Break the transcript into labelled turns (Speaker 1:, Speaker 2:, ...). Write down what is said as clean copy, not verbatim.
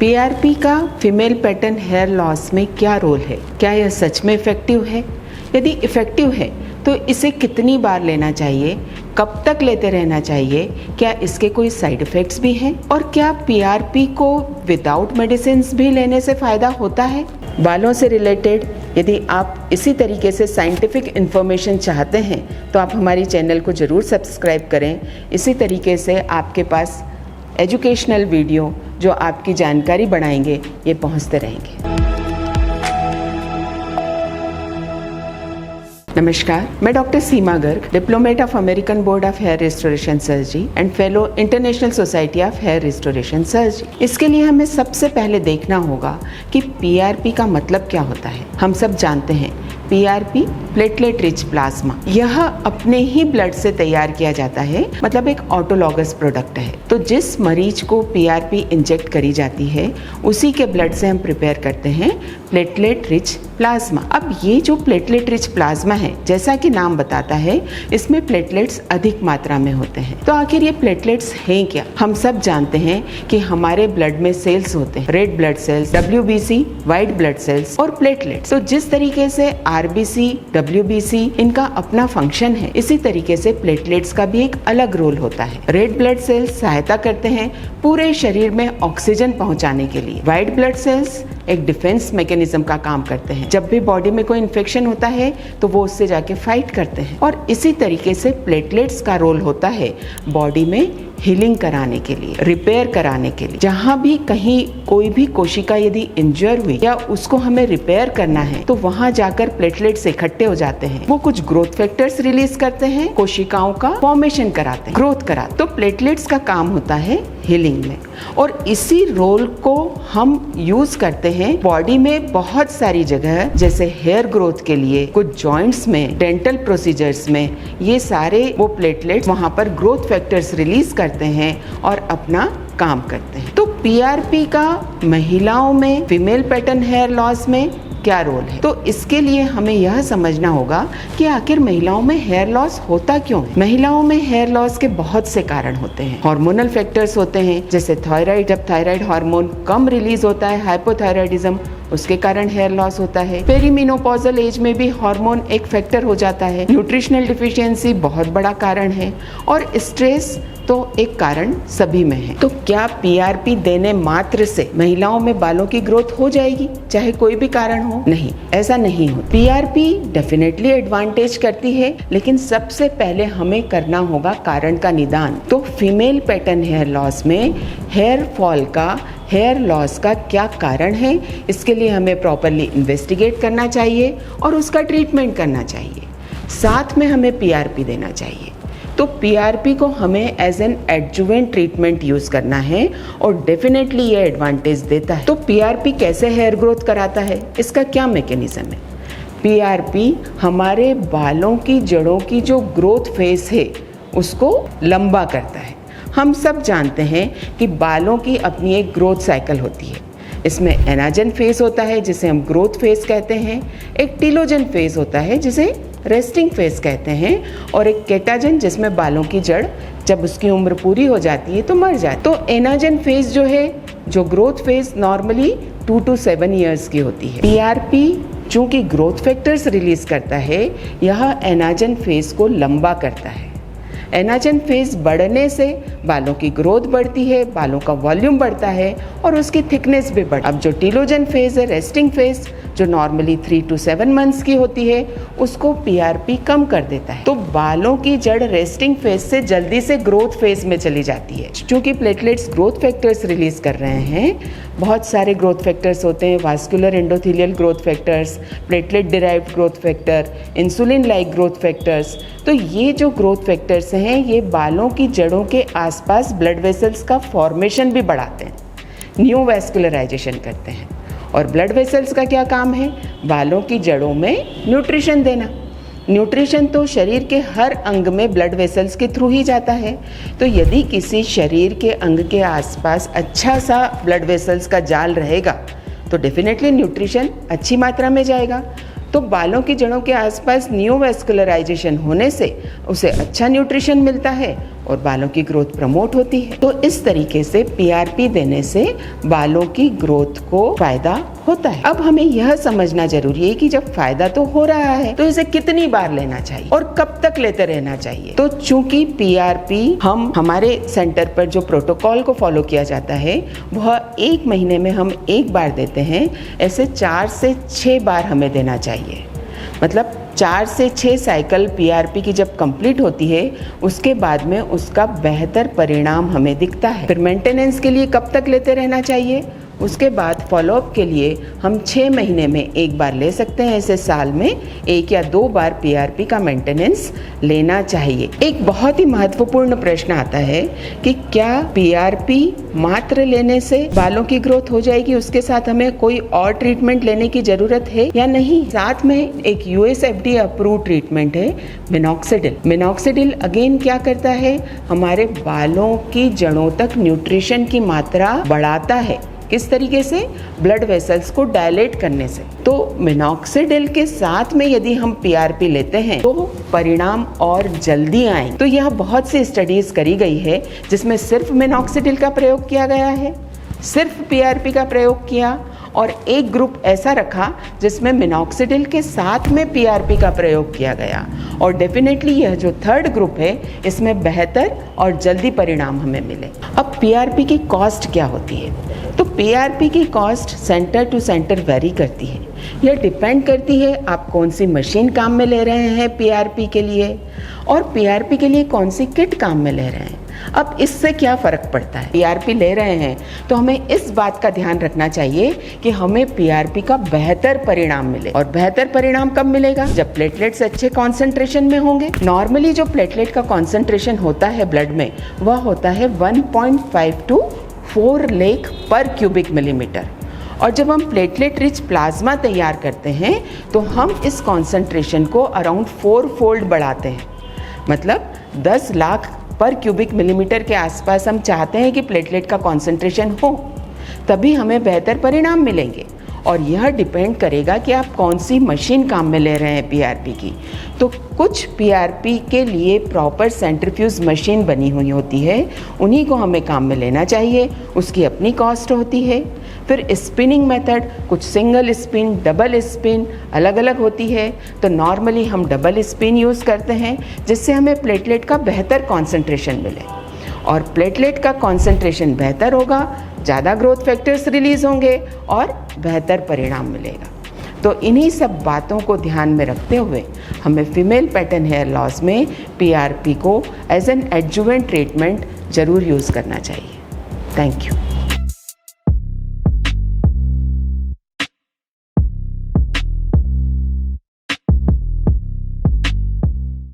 Speaker 1: PRP का female pattern hair loss में क्या रोल है? क्या यह सच में इफ़ेक्टिव है? यदि इफ़ेक्टिव है तो इसे कितनी बार लेना चाहिए? कब तक लेते रहना चाहिए? क्या इसके कोई साइड इफ़ेक्ट्स भी हैं? और क्या पीआरपी को विदाउट मेडिसिन्स भी लेने से फ़ायदा होता है? बालों से रिलेटेड यदि आप इसी तरीके से साइंटिफिक इन्फॉर्मेशन चाहते हैं तो आप हमारी चैनल को ज़रूर सब्सक्राइब करें। इसी तरीके से आपके पास एजुकेशनल वीडियो जो आपकी जानकारी बढ़ाएंगे ये पहुंचते रहेंगे। नमस्कार, मैं doctor Seema Garg, diplomate of American board of hair restoration surgery and fellow international society of hair restoration surgery. इसके लिए हमें सबसे पहले देखना होगा कि पीआरपी का मतलब क्या होता है। हम सब जानते हैं पीआरपी प्लेटलेट रिच प्लाज्मा, यह अपने ही ब्लड से तैयार किया जाता है, मतलब एक ऑटोलॉगस प्रोडक्ट है। तो जिस मरीज को पीआरपी इंजेक्ट करी जाती है उसी के ब्लड से हम प्रिपेयर करते हैं प्लेटलेट रिच प्लाज्मा। अब ये जो प्लेटलेट रिच प्लाज्मा है, जैसा कि नाम बताता है, इसमें प्लेटलेट्स अधिक मात्रा में होते हैं। तो आखिर ये प्लेटलेट्स हैं क्या? हम सब जानते हैं कि हमारे ब्लड में सेल्स होते हैं, red blood cells, WBC, white blood cells और प्लेटलेट्स। तो जिस तरीके से RBC, WBC इनका अपना फंक्शन है, इसी तरीके से प्लेटलेट्स का भी एक अलग रोल होता है। रेड ब्लड सेल्स सहायता करते हैं पूरे शरीर में ऑक्सीजन पहुंचाने के लिए। व्हाइट ब्लड सेल्स एक डिफेंस मैकेनिज्म का काम करते हैं। जब भी बॉडी में कोई इन्फेक्शन होता है तो वो उससे जाके फाइट करते हैं। और इसी तरीके से प्लेटलेट्स का रोल होता है बॉडी में हीलिंग कराने के लिए, रिपेयर कराने के लिए। जहाँ भी कहीं कोई भी कोशिका यदि इंजर हुई या उसको हमें रिपेयर करना है तो वहाँ जाकर प्लेटलेट्स इकट्ठे हो जाते हैं। वो कुछ ग्रोथ फैक्टर्स रिलीज करते हैं, कोशिकाओं का फॉर्मेशन कराते हैं, ग्रोथ कराते। तो प्लेटलेट्स का काम होता है हीलिंग में, और इसी रोल को हम यूज करते हैं बॉडी में बहुत सारी जगह, जैसे हेयर ग्रोथ के लिए, कुछ जॉइंट्स में, डेंटल प्रोसीजर्स में। ये सारे वो प्लेटलेट्स वहाँ पर ग्रोथ फैक्टर्स रिलीज करते हैं और अपना काम करते हैं। तो पीआरपी का महिलाओं में फीमेल पैटर्न हेयर लॉस में क्या रोल है? तो इसके लिए हमें यह समझना होगा कि आखिर महिलाओं में हेयर लॉस होता क्यों है। महिलाओं में हेयर लॉस के बहुत से कारण होते हैं। हार्मोनल फैक्टर्स होते हैं, जैसे थायराइड, जब थायराइड हार्मोन कम रिलीज होता है, हाइपोथायराइडिज्म, उसके कारण हेयर लॉस होता है। पेरीमेनोपॉजल एज में भी हार्मोन एक फैक्टर हो जाता है। न्यूट्रिशनल डिफिशियंसी बहुत बड़ा कारण है, और स्ट्रेस तो एक कारण सभी में है। तो क्या पीआरपी देने मात्र से महिलाओं में बालों की ग्रोथ हो जाएगी, चाहे कोई भी कारण हो? नहीं, ऐसा नहीं हो। पीआरपी डेफिनेटली एडवांटेज करती है, लेकिन सबसे पहले हमें करना होगा कारण का निदान। तो फीमेल पैटर्न हेयर लॉस में हेयर फॉल का, हेयर लॉस का क्या कारण है, इसके लिए हमें प्रॉपरली इन्वेस्टिगेट करना चाहिए और उसका ट्रीटमेंट करना चाहिए। साथ में हमें पीआरपी देना चाहिए। तो पीआरपी को हमें as an adjuvant treatment use करना है, और डेफिनेटली ये एडवांटेज देता है। तो पीआरपी कैसे हेयर ग्रोथ कराता है, इसका क्या मैकेनिज्म है? पीआरपी हमारे बालों की जड़ों की जो ग्रोथ फेज है उसको लंबा करता है। हम सब जानते हैं कि बालों की अपनी एक ग्रोथ साइकिल होती है। इसमें एनाजन फेज होता है जिसे हम ग्रोथ फेज कहते हैं, एक टीलोजन फेज होता है जिसे रेस्टिंग फेज कहते हैं, और एक केटाजन जिसमें बालों की जड़ जब उसकी उम्र पूरी हो जाती है तो मर जाती है। तो एनाजन फेज जो है, जो growth phase normally 2 to 7 years की होती है। पीआरपी चूंकि ग्रोथ फैक्टर्स रिलीज करता है, यह एनाजन फेज को लंबा करता है। एनाजन फेज बढ़ने से बालों की ग्रोथ बढ़ती है, बालों का वॉल्यूम बढ़ता है और उसकी थिकनेस भी बढ़ती है। अब जो टीलोजन फेज है, रेस्टिंग फेज, जो नॉर्मली 3 to 7 मंथ्स की होती है, उसको पीआरपी कम कर देता है। तो बालों की जड़ रेस्टिंग फेज से जल्दी से ग्रोथ फेज में चली जाती है। क्योंकि प्लेटलेट्स ग्रोथ फैक्टर्स रिलीज कर रहे हैं, बहुत सारे ग्रोथ फैक्टर्स होते हैं, vascular endothelial growth factors, platelet derived growth factor, insulin like growth factors. तो ये जो ग्रोथ फैक्टर्स हैं, ये बालों की जड़ों के आसपास ब्लड वेसल्स का फॉर्मेशन भी बढ़ाते हैं, न्यू वैस्कुलराइजेशन करते हैं। और ब्लड वेसल्स का क्या काम है? बालों की जड़ों में न्यूट्रिशन देना। न्यूट्रिशन तो शरीर के हर अंग में ब्लड वेसल्स के थ्रू ही जाता है। तो यदि किसी शरीर के अंग के आसपास अच्छा सा ब्लड वेसल्स का जाल रहेगा तो डेफिनेटली न्यूट्रिशन अच्छी मात्रा में जाएगा। तो बालों की जड़ों के आसपास न्यू वैस्कुलराइजेशन होने से उसे अच्छा न्यूट्रिशन मिलता है और बालों की ग्रोथ प्रमोट होती है। तो इस तरीके से पीआरपी देने से बालों की ग्रोथ को फायदा होता है। अब हमें यह समझना जरूरी है कि जब फायदा तो हो रहा है तो इसे कितनी बार लेना चाहिए और कब तक लेते रहना चाहिए। तो चूंकि पीआरपी हम हमारे सेंटर पर जो प्रोटोकॉल को फॉलो किया जाता है वह 1 महीने में हम 1 बार देते हैं, ऐसे 4 से 6 बार हमें देना चाहिए। मतलब 4 से 6 साइकिल पीआरपी की जब कंप्लीट होती है उसके बाद में उसका बेहतर परिणाम हमें दिखता है। फिर मेंटेनेंस के लिए कब तक लेते रहना चाहिए, उसके बाद फॉलोअप के लिए हम 6 महीने में 1 बार ले सकते हैं, ऐसे साल में 1 या 2 बार पीआरपी का मेंटेनेंस लेना चाहिए। एक बहुत ही महत्वपूर्ण प्रश्न आता है कि क्या पीआरपी मात्र लेने से बालों की ग्रोथ हो जाएगी, उसके साथ हमें कोई और ट्रीटमेंट लेने की जरूरत है या नहीं। साथ में एक यूएस FDA अप्रूव ट्रीटमेंट है मिनॉक्सिडिल। मिनॉक्सिडिल अगेन क्या करता है, हमारे बालों की जड़ों तक न्यूट्रिशन की मात्रा बढ़ाता है। किस तरीके से, ब्लड वेसल्स को डायलेट करने से। तो मिनॉक्सिडिल के साथ में यदि हम पीआरपी लेते हैं तो परिणाम और जल्दी आए। तो यह बहुत सी स्टडीज करी गई है जिसमें सिर्फ मिनॉक्सिडिल का प्रयोग किया गया है, सिर्फ पीआरपी का प्रयोग किया, और एक ग्रुप ऐसा रखा जिसमें मिनॉक्सिडिल के साथ में पीआरपी का प्रयोग किया गया। और डेफिनेटली यह जो थर्ड ग्रुप है इसमें बेहतर और जल्दी परिणाम हमें मिले। अब पीआरपी की कॉस्ट क्या होती है, तो पीआरपी की cost center to center vary करती है। यह डिपेंड करती है आप कौन सी मशीन काम में ले रहे हैं पीआरपी के लिए, और पीआरपी के लिए कौन सी किट काम में ले रहे हैं। अब इससे क्या फ़र्क पड़ता है, पीआरपी ले रहे हैं तो हमें इस बात का ध्यान रखना चाहिए कि हमें पीआरपी का बेहतर परिणाम मिले। और बेहतर परिणाम कब मिलेगा, जब प्लेटलेट्स अच्छे कॉन्सेंट्रेशन में होंगे। नॉर्मली जो प्लेटलेट का कॉन्सेंट्रेशन होता है ब्लड में वह होता है 1.5 to 4 लाख पर क्यूबिक मिलीमीटर। और जब हम प्लेटलेट रिच प्लाज्मा तैयार करते हैं तो हम इस कॉन्सेंट्रेशन को अराउंड 4 फोल्ड बढ़ाते हैं। मतलब 10 लाख पर क्यूबिक मिलीमीटर के आसपास हम चाहते हैं कि प्लेटलेट का कॉन्सेंट्रेशन हो, तभी हमें बेहतर परिणाम मिलेंगे। और यह डिपेंड करेगा कि आप कौन सी मशीन काम में ले रहे हैं पीआरपी की। तो कुछ पीआरपी के लिए प्रॉपर सेंट्रीफ्यूज मशीन बनी हुई होती है, उन्हीं को हमें काम में लेना चाहिए, उसकी अपनी कॉस्ट होती है। फिर स्पिनिंग मेथड, कुछ सिंगल स्पिन, डबल स्पिन अलग अलग होती है। तो नॉर्मली हम डबल स्पिन यूज़ करते हैं जिससे हमें प्लेटलेट का बेहतर कॉन्सेंट्रेशन मिले। और प्लेटलेट का कॉन्सेंट्रेशन बेहतर होगा, ज़्यादा ग्रोथ फैक्टर्स रिलीज़ होंगे और बेहतर परिणाम मिलेगा। तो इन्हीं सब बातों को ध्यान में रखते हुए हमें फीमेल पैटर्न हेयर लॉस में पीआरपी को एज एन एडजुवेंट ट्रीटमेंट ज़रूर यूज़ करना चाहिए। Thank you.